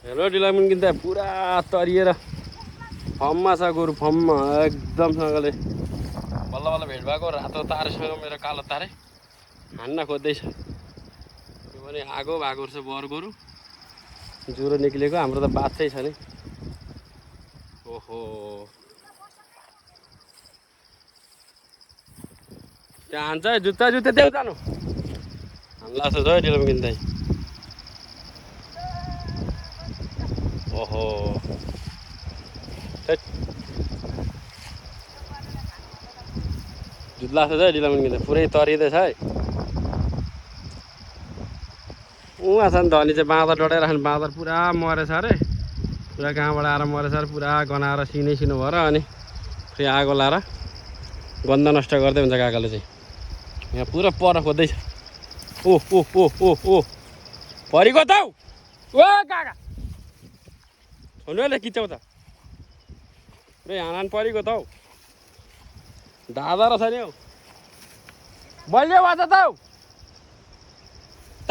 Hello डिलामन किन्दा पुरा तरिएर फममा छ गोरु फममा एकदमसँगले बल्ल बल्ल भेट भएको रातो तारेसँग मेरो कालो तारे हान्न खोज्दैछ। यो पनि आगो भएको रहेछ बर गोरु ज्वरो निक्लेको हाम्रो त बाछै छ नि। ओहो त्यहाँ हान्छ है जुत्ता जुत्ता देऊ जानु हान्ला छ है डिलामन किन्दै। ओहो जुत्ला छ है डिलामन किन्दै पुरै तरिँदैछ है। उहाँ छ नि धनी चाहिँ बाँदर डढाइराख्नु बाँदर पुरा मरेछ अरे पुरा कहाँबाट आएर मरेछ अरे पुरा गनाएर सिनै सिनो भएर अनि फेरि आगो लाएर गन्ध नष्ट गर्दै हुन्छ काकाले चाहिँ। यहाँ पुरा पर खोज्दैछ। ओ ओ ओ ओ ओ परेको त ओ काका छोनुले किच्याउ त पुरै हानान परेको त हौ दादा रहेछ नि हौ बलियो भएछ त हौ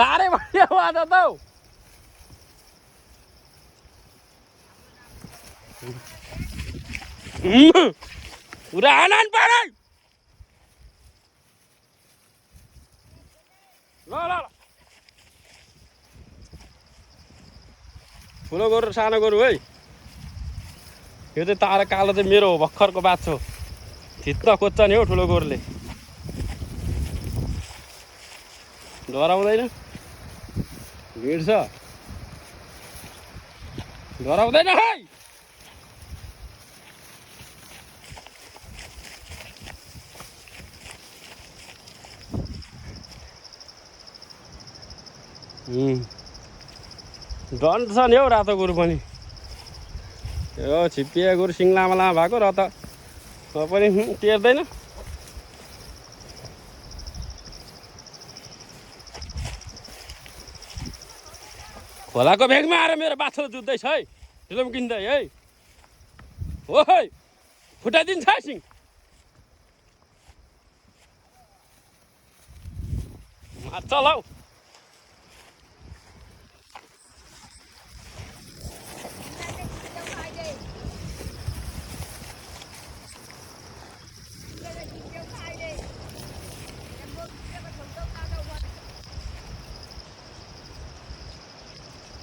तारै बलियो भएछ त हौ। पुरा हानान परे ल ल ल ठुलो गोरु सानो गोरु है यो चाहिँ तारा कालो चाहिँ मेरो हो भर्खरको बाछो थिच्न खोज्छ नि हौ ठुलो गोरुले डराउँदैन भिड्छ डराउँदैन है। डन्ठ छ नि हौ रातो गोरु पनि यो छिप्पिया गोरु सिङ लामा लामा भएको र त पनि टेर्दैन। खोलाको भेगमा आएर मेरो बाछो जुत्दैछ है फिल्म किन्दै है हो है फुटाइदिन्छ सिङ चल हौ।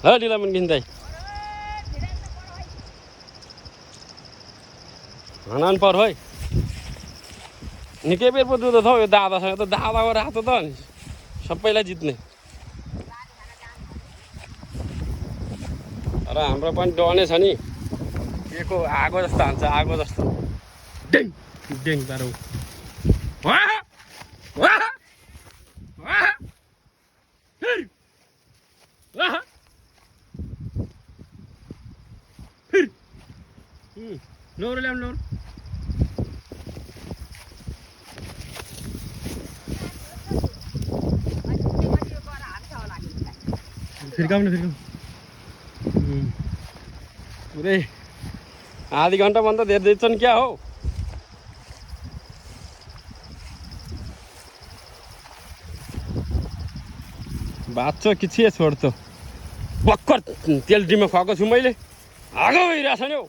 है डिलामन किन्दै हनान पर है निकै बेर पो दुध छ हौ यो दादासँग त दादाको रातो त अनि सबैलाई जित्ने र हाम्रो पनि डने छ नि के को आगो जस्तो हान्छ आगो जस्तो डेङ डेङ पारो लोर ल्याउनु लोर फिर्काउनु फिर्काउनु पुरै आधी घन्टाभन्दा धेरै दिन्छन् क्या हो। बाछो किछिए छोड्छ भर्खर तेल डिममा खुवाएको छु मैले आगो भइरहेछ नि हौ